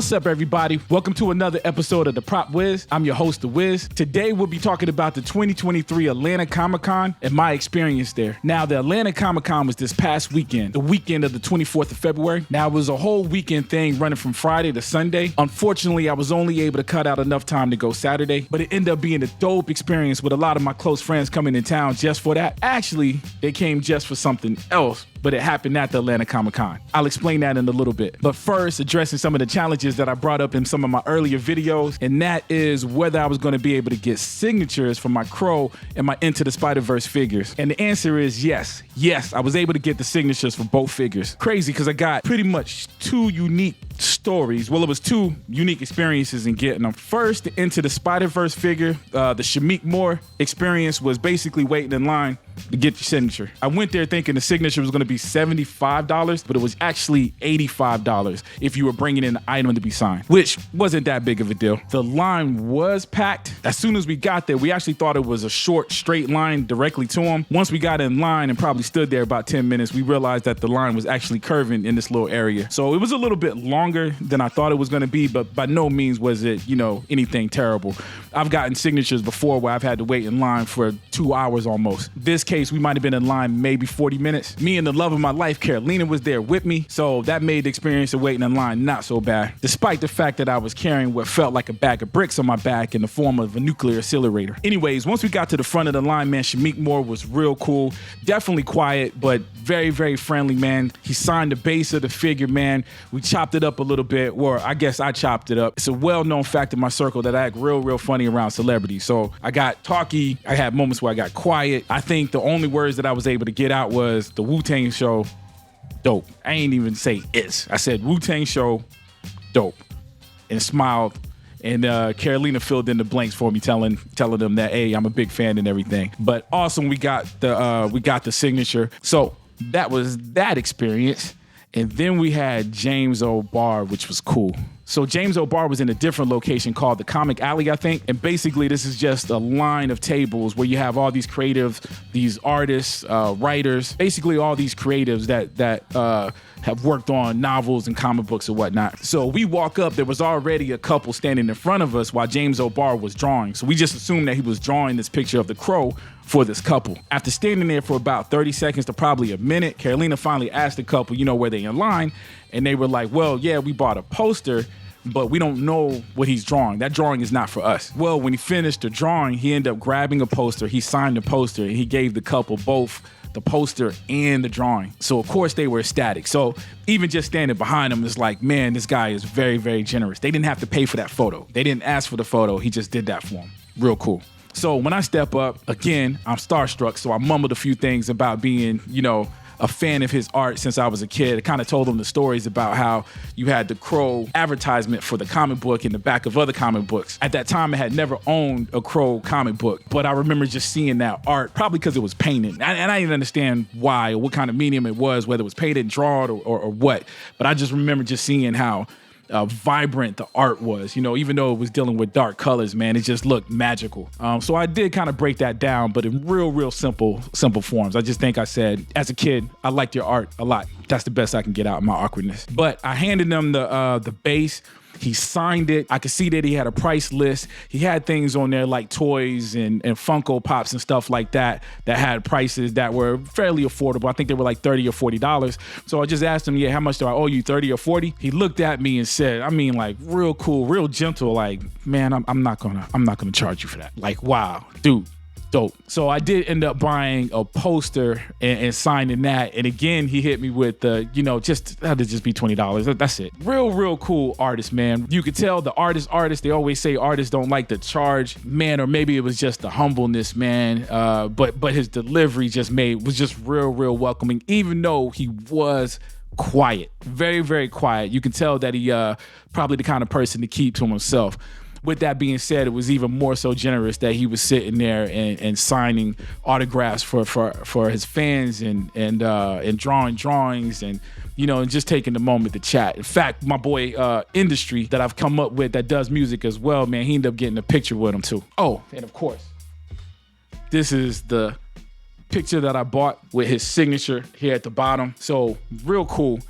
What's up, everybody? Welcome to another episode of The Prop Wiz. I'm your host, The Wiz. Today, we'll be talking about the 2023 Atlanta Comic-Con and my experience there. Now, the Atlanta Comic-Con was this past weekend, the weekend of the 24th of February. Now, it was a whole weekend thing running from Friday to Sunday. Unfortunately, I was only able to cut out enough time to go Saturday, but it ended up being a dope experience with a lot of my close friends coming in town just for that. Actually, they came just for something else, but it happened at the Atlanta Comic-Con. I'll explain that in a little bit. But first, addressing some of the challenges that I brought up in some of my earlier videos, and that is whether I was going to be able to get signatures for my Crow and my Into the Spider-Verse figures. And the answer is yes. Yes, I was able to get the signatures for both figures. Crazy, because I got pretty much two unique stories. Well, it was two unique experiences in getting them. First, the Into the Spider-Verse figure, the Shameik Moore experience was basically waiting in line to get your signature. I went there thinking the signature was going to be $75, but it was actually $85 if you were bringing in the item to be signed, which wasn't that big of a deal. The line was packed. As soon as we got there, we actually thought it was a short, straight line directly to him. Once we got in line and probably stood there about 10 minutes, we realized that the line was actually curving in this little area. So it was a little bit longer than I thought it was going to be, but by no means was it, anything terrible. I've gotten signatures before where I've had to wait in line for 2 hours almost. This case, we might have been in line maybe 40 minutes. Me and the love of my life, Carolina, was there with me, so that made the experience of waiting in line not so bad, despite the fact that I was carrying what felt like a bag of bricks on my back in the form of a nuclear accelerator. Anyways, once we got to the front of the line, man, Shameik Moore was real cool. Definitely quiet, but very, very friendly, man. He signed the base of the figure, man. We chopped it up a little bit, or I guess I chopped it up. It's a well-known fact in my circle that I act real funny around celebrities. So I got talky. I had moments where I got quiet. I think the only words that I was able to get out was the Wu-Tang show, dope. I ain't even say it's. I said Wu-Tang show, dope, and smiled. And Carolina filled in the blanks for me, telling them that, hey, I'm a big fan and everything. But awesome, we got the signature. So that was that experience. And then we had James O'Barr, which was cool. So James O'Barr was in a different location called the Comic Alley, I think. And basically, this is just a line of tables where you have all these creatives, these artists, writers, basically all these creatives that have worked on novels and comic books and whatnot. So we walk up, there was already a couple standing in front of us while James O'Barr was drawing. So we just assumed that he was drawing this picture of the Crow for this couple. After standing there for about 30 seconds to probably a minute, Carolina finally asked the couple, were they in line? And they were like, well, yeah, we bought a poster, but we don't know what he's drawing. That drawing is not for us. Well, when he finished the drawing, he ended up grabbing a poster. He signed the poster, and he gave the couple both the poster and the drawing. So, of course, they were ecstatic. So even just standing behind him is like, man, this guy is very, very generous. They didn't have to pay for that photo. They didn't ask for the photo. He just did that for them. Real cool. So when I step up, again, I'm starstruck. So I mumbled a few things about being, a fan of his art since I was a kid. I kind of told him the stories about how you had the Crow advertisement for the comic book in the back of other comic books. At that time, I had never owned a Crow comic book, but I remember just seeing that art, probably because it was painted. And I didn't understand why or what kind of medium it was, whether it was painted, drawn, or what. But I just remember just seeing how vibrant the art was, even though it was dealing with dark colors, man, it just looked magical. So I did kind of break that down, but in real simple forms. I just think I said, as a kid, I liked your art a lot. That's the best I can get out of my awkwardness. But I handed them the base. He signed it. I could see that he had a price list. He had things on there like toys and Funko Pops and stuff like that had prices that were fairly affordable. I think they were like $30 or $40. So I just asked him, yeah, how much do I owe you, 30 or 40? He looked at me and said, like real cool, real gentle, like, man, I'm not gonna charge you for that. Like, wow, dude. Dope. So I did end up buying a poster and signing that. And again, he hit me with the, just had to just be $20. That's it. Real cool artist, man. You could tell the artist. They always say artists don't like to charge, man, or maybe it was just the humbleness, man. But his delivery was just real welcoming, even though he was quiet, very quiet. You can tell that he probably the kind of person to keep to himself. With that being said, it was even more so generous that he was sitting there and signing autographs for his fans and drawing drawings and and just taking the moment to chat. In fact, my boy Industry that I've come up with that does music as well, man, he ended up getting a picture with him too. Oh, and of course, this is the picture that I bought with his signature here at the bottom. So real cool.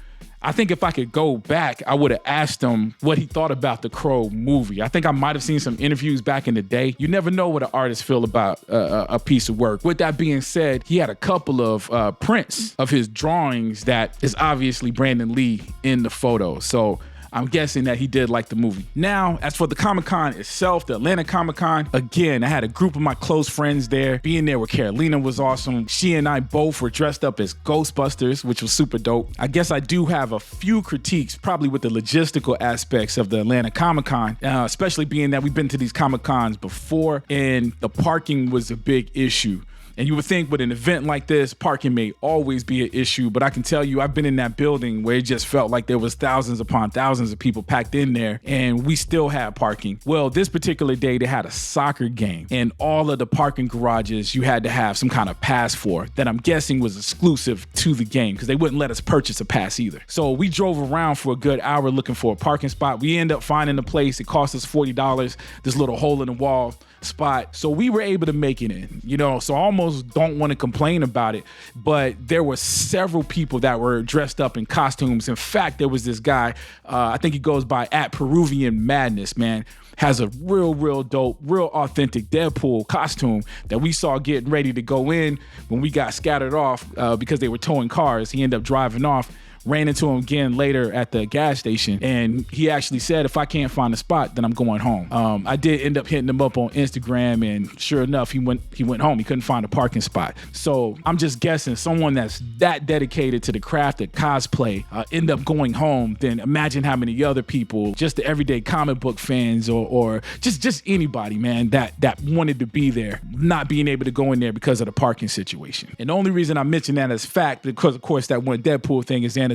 I think if I could go back, I would have asked him what he thought about the Crow movie. I think I might have seen some interviews back in the day. You never know what an artist feel about a piece of work. With that being said, he had a couple of prints of his drawings that is obviously Brandon Lee in the photo. So I'm guessing that he did like the movie. Now, as for the Comic-Con itself, the Atlanta Comic-Con, again, I had a group of my close friends there. Being there with Carolina was awesome. She and I both were dressed up as Ghostbusters, which was super dope. I guess I do have a few critiques, probably with the logistical aspects of the Atlanta Comic-Con, especially being that we've been to these Comic-Cons before, and the parking was a big issue. And you would think with an event like this, parking may always be an issue, but I can tell you I've been in that building where it just felt like there was thousands upon thousands of people packed in there, and we still had parking. Well, this particular day, they had a soccer game, and all of the parking garages you had to have some kind of pass for that I'm guessing was exclusive to the game because they wouldn't let us purchase a pass either. So we drove around for a good hour looking for a parking spot. We ended up finding a place. It cost us $40, this little hole in the wall spot. So we were able to make it in, so I almost don't want to complain about it, but there were several people that were dressed up in costumes. In fact, there was this guy, I think he goes by @Peruvian Madness, man, has a real dope, real authentic Deadpool costume that we saw getting ready to go in when we got scattered off because they were towing cars. He ended up driving off. Ran into him again later at the gas station, and he actually said, if I can't find a spot, then I'm going home. I did end up hitting him up on Instagram, and sure enough, he went home. He couldn't find a parking spot. So I'm just guessing someone that's that dedicated to the craft of cosplay end up going home. Then imagine how many other people, just the everyday comic book fans or just anybody, man, that wanted to be there, not being able to go in there because of the parking situation. And the only reason I mention that as fact, because of course that one Deadpool thing is anecdotal.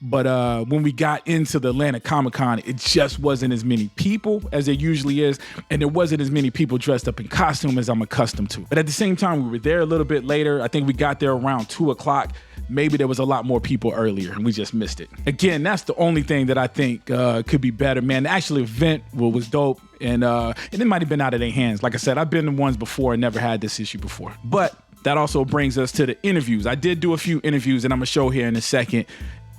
But when we got into the Atlanta Comic-Con, it just wasn't as many people as there usually is, and there wasn't as many people dressed up in costume as I'm accustomed to. But at the same time, we were there a little bit later. I think we got there around 2 o'clock. Maybe there was a lot more people earlier, and we just missed it. Again, that's the only thing that I think could be better, man. The actual event was dope, and it might have been out of their hands. Like I said, I've been to ones before and never had this issue before. But that also brings us to the interviews. I did do a few interviews, and I'm going to show here in a second.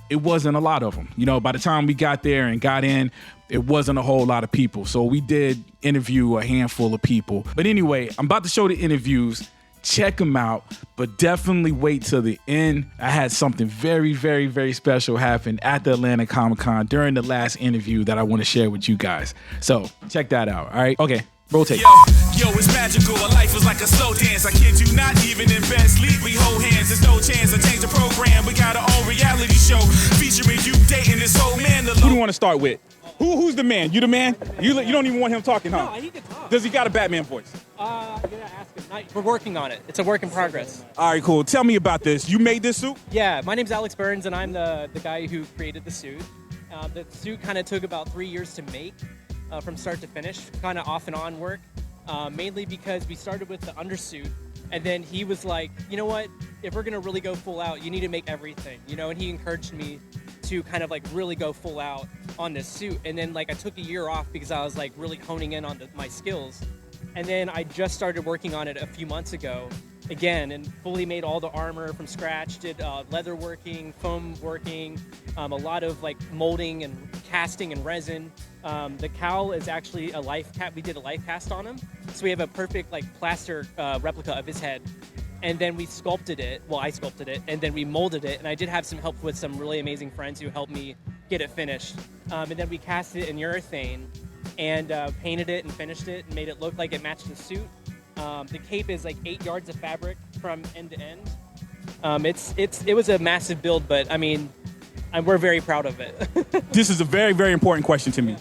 It wasn't a lot of them. By the time we got there and got in, it wasn't a whole lot of people. So we did interview a handful of people. But anyway, I'm about to show the interviews. Check them out, but definitely wait till the end. I had something very, very, very special happen at the Atlanta Comic-Con during the last interview that I want to share with you guys. So check that out, all right? Okay. Rotate. Yo, it's magical. A life is like a slow dance. I kid you not, even in bed sleep, we hold hands. There's no chance to change the program. We got our own reality show featuring you dating this whole man. Who do you want to start with? Who's the man? You the man? You don't even want him talking, huh? No, I need to talk. Does he got a Batman voice? You're gonna ask him. We're working on it. It's a work in progress. All right, cool. Tell me about this. You made this suit? Yeah, my name's Alex Burns, and I'm the guy who created the suit. The suit kind of took about 3 years to make, from start to finish, kind of off and on work. Mainly because we started with the undersuit, and then he was like, you know what, if we're gonna really go full out, you need to make everything, and he encouraged me to kind of like really go full out on this suit. And then I took a year off because I was like really honing in on my skills, and then I just started working on it a few months ago again, and fully made all the armor from scratch, did leather working, foam working, a lot of molding and casting and resin. The cowl is actually a life cast. We did a life cast on him, so we have a perfect plaster replica of his head. And then we sculpted it. Well, I sculpted it, and then we molded it. And I did have some help with some really amazing friends who helped me get it finished. And then we cast it in urethane and painted it and finished it and made it look like it matched the suit. The cape is 8 yards of fabric from end to end. It was a massive build, but I mean, we're very proud of it. This is a very, very important question to me.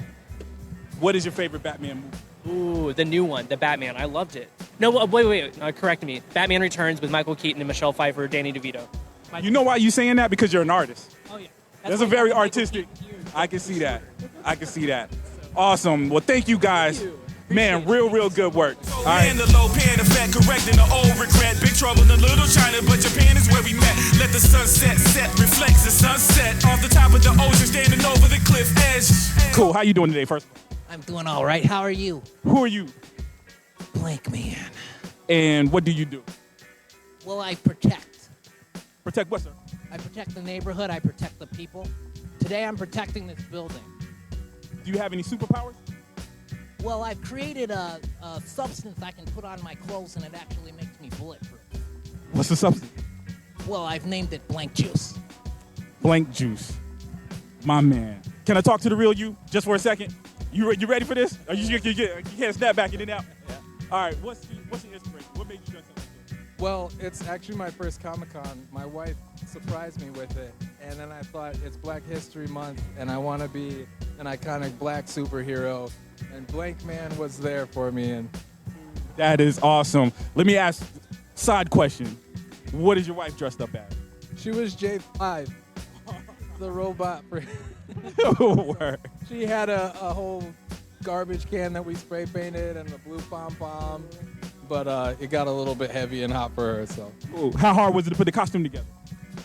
What is your favorite Batman movie? Ooh, the new one, the Batman. I loved it. No, wait. Correct me. Batman Returns with Michael Keaton and Michelle Pfeiffer, Danny DeVito. You know why you saying that? Because you're an artist. Oh, yeah. That's a very artistic. I can see that. Awesome. Well, thank you guys. Man, real good work. All right. The low pan effect, correcting the old regret. Big trouble in Little China, but Japan is where we met. Let the sunset set reflects the sunset off the top of the ocean, standing over the cliff edge. Cool. How you doing today, first? I'm doing all right. How are you? Who are you? Blankman. And what do you do? Well, I protect. Protect what, sir? I protect the neighborhood. I protect the people. Today, I'm protecting this building. Do you have any superpowers? Well, I've created a substance I can put on my clothes, and it actually makes me bulletproof. What's the substance? Well, I've named it Blank Juice. Blank juice. My man. Can I talk to the real you just for a second? You ready for this? Or you can't snap back in and out? Yeah. All right, what's your inspiration? What made you dress up like this? Well, it's actually my first Comic-Con. My wife surprised me with it, and then I thought it's Black History Month, and I want to be an iconic black superhero, and Blankman was there for me. And That is awesome. Let me ask, side question. What is your wife dressed up as? she was J5, the robot. Word. She had a whole garbage can that we spray painted and the blue pom-pom, but it got a little bit heavy and hot for her, so. Ooh, how hard was it to put the costume together?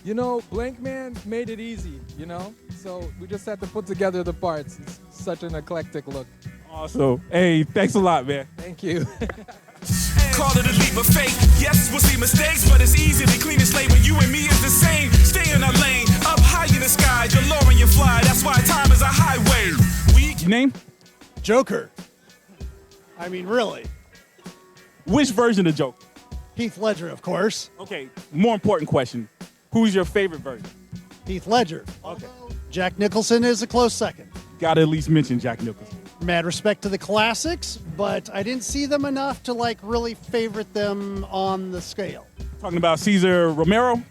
You know, Blankman made it easy, you know? So we just had to put together the parts. It's such an eclectic look. Awesome. Hey, thanks a lot, man. Thank you. Call it a leap of faith. Yes, we'll see mistakes, but it's easy to clean the slate when you and me is the same. Stay in our lane, up high in the sky, you're low and you fly. That's why time is a highway. Your name? Joker. I mean, really. Which version of Joker? Heath Ledger, of course. Okay, more important question. Who's your favorite version? Heath Ledger. Okay. Jack Nicholson is a close second. Gotta at least mention Jack Nicholson. Mad respect to the classics, but I didn't see them enough to like really favorite them on the scale. Talking about Cesar Romero?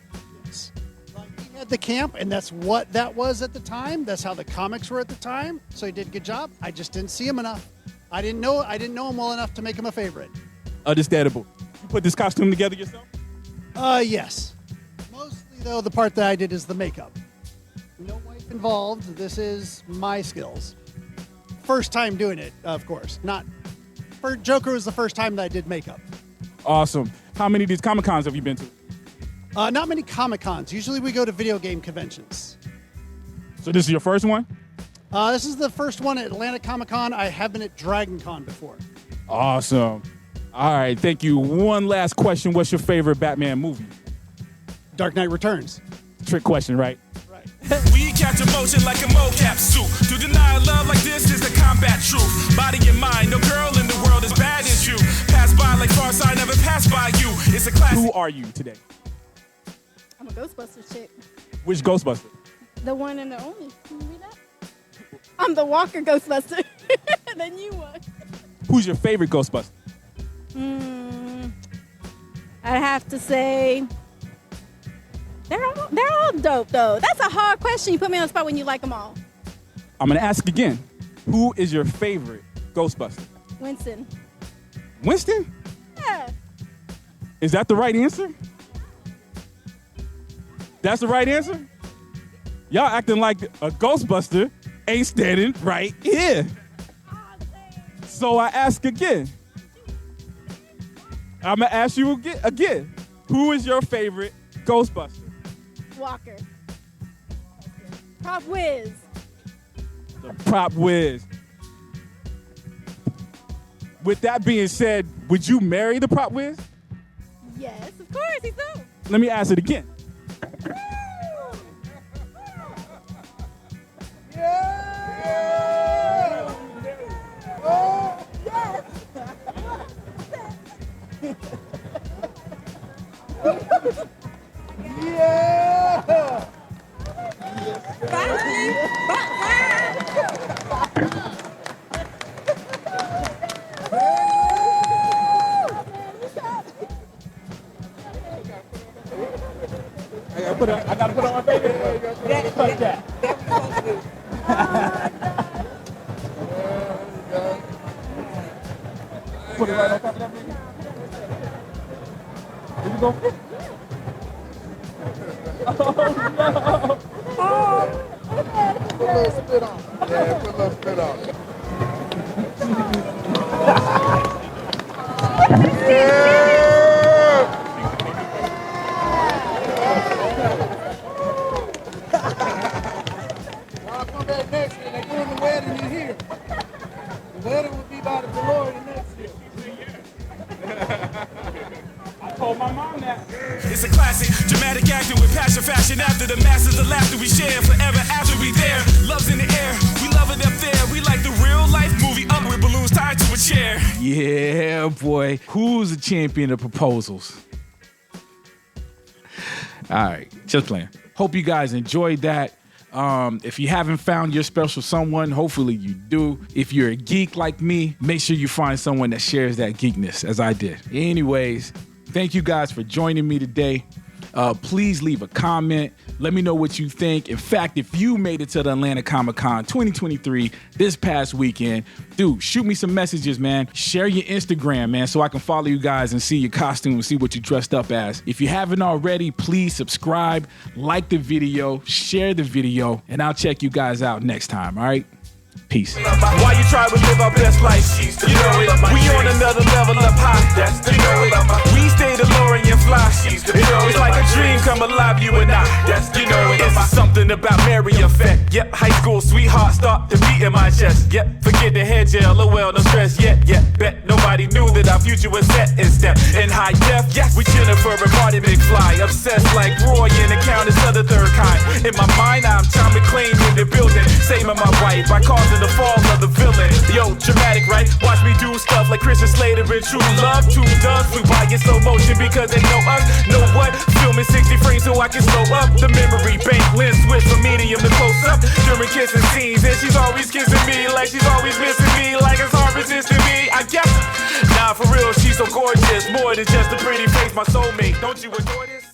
Like, he had the camp, and that's what that was at the time. That's how the comics were at the time. So he did a good job. I just didn't see him enough. I didn't know him well enough to make him a favorite. Understandable. You put this costume together yourself? Yes. Mostly though, the part that I did is the makeup. No wife involved. This is my skills. First time doing it, of course. For Joker was the first time that I did makeup. Awesome. How many of these Comic-Cons have you been to? Not many Comic-Cons. Usually we go to video game conventions. So this is your first one? This is the first one at Atlanta Comic-Con. I have been at Dragon Con before. Awesome. All right, thank you. One last question. What's your favorite Batman movie? Dark Knight Returns. Trick question, right? We catch emotion like a mocap suit. To deny love like this is the combat truth. Body and mind, no girl in the world as bad as you. Pass by like far side, never pass by you. It's a classic. Who are you today? I'm a Ghostbusters chick. Which Ghostbuster? The one and the only. Can you read that? I'm the Walker Ghostbuster. The new one. Who's your favorite Ghostbuster? I'd have to say they're all dope though. That's a hard question. You put me on the spot when you like them all. I'm going to ask again. Who is your favorite Ghostbuster? Winston. Winston? Yeah. Is that the right answer? That's the right answer? Y'all acting like a Ghostbuster ain't standing right here. So I ask again. I'm going to ask you again. Who is your favorite Ghostbuster? Walker. Prop Whiz. The Prop Whiz. With that being said, would you marry the Prop Whiz? Yes, of course, he's dope. Let me ask it again. I gotta put on my baby. Put it right on top of that baby. Here we go. Put a little spit on it. Yeah, put a little spit on it. I'll come back next year. They're doing the wedding in here. The wedding will be by the DeLorean next year. told my mom that. It's a classic, dramatic acting with passion, fashion after the masses of laughter we share forever after we there. Love's in the air, we love it up there. We like the real life movie up with balloons tied to a chair. Yeah, boy. Who's the champion of proposals? All right, just playing. Hope you guys enjoyed that. If you haven't found your special someone, hopefully you do. If you're a geek like me, make sure you find someone that shares that geekness as I did. Anyways, thank you guys for joining me today. Please leave a comment. Let me know what you think. In fact, if you made it to the Atlanta Comic-Con 2023 this past weekend, dude, shoot me some messages, man. Share your Instagram, man, so I can follow you guys and see your costume and see what you dressed up as. If you haven't already, please subscribe, like the video, share the video, and I'll check you guys out next time, all right? Peace. Why you try to live our best life? You know it. We on another level up high. You know it. We stay DeLorean fly. You know it's like a dream come alive, you and I. You know it. It's something about Mary effect. Yep, high school sweetheart start to beat in my chest. Yep, forget the head gel, oh well, no stress yet. Bet nobody knew that our future was set in step. In high def, yes, we chillin' for a Marty McFly. Obsessed like Roy and the Countess of the third kind. In my mind, I'm Tom McClain in the building. Saving my wife by causing the fall of the villain. Yo, dramatic, right? Watch me do stuff like Christian Slater in True Love. Two doves flew by in slow motion because they know us. Know what? Filming 60 frames so I can slow up the memory bank. Lens switch from medium to close up during kissing scenes. And she's always kissing me like she's always missing me. Like it's hard resisting me, I guess. Nah, for real, she's so gorgeous. More than just a pretty face, my soulmate. Don't you adore this?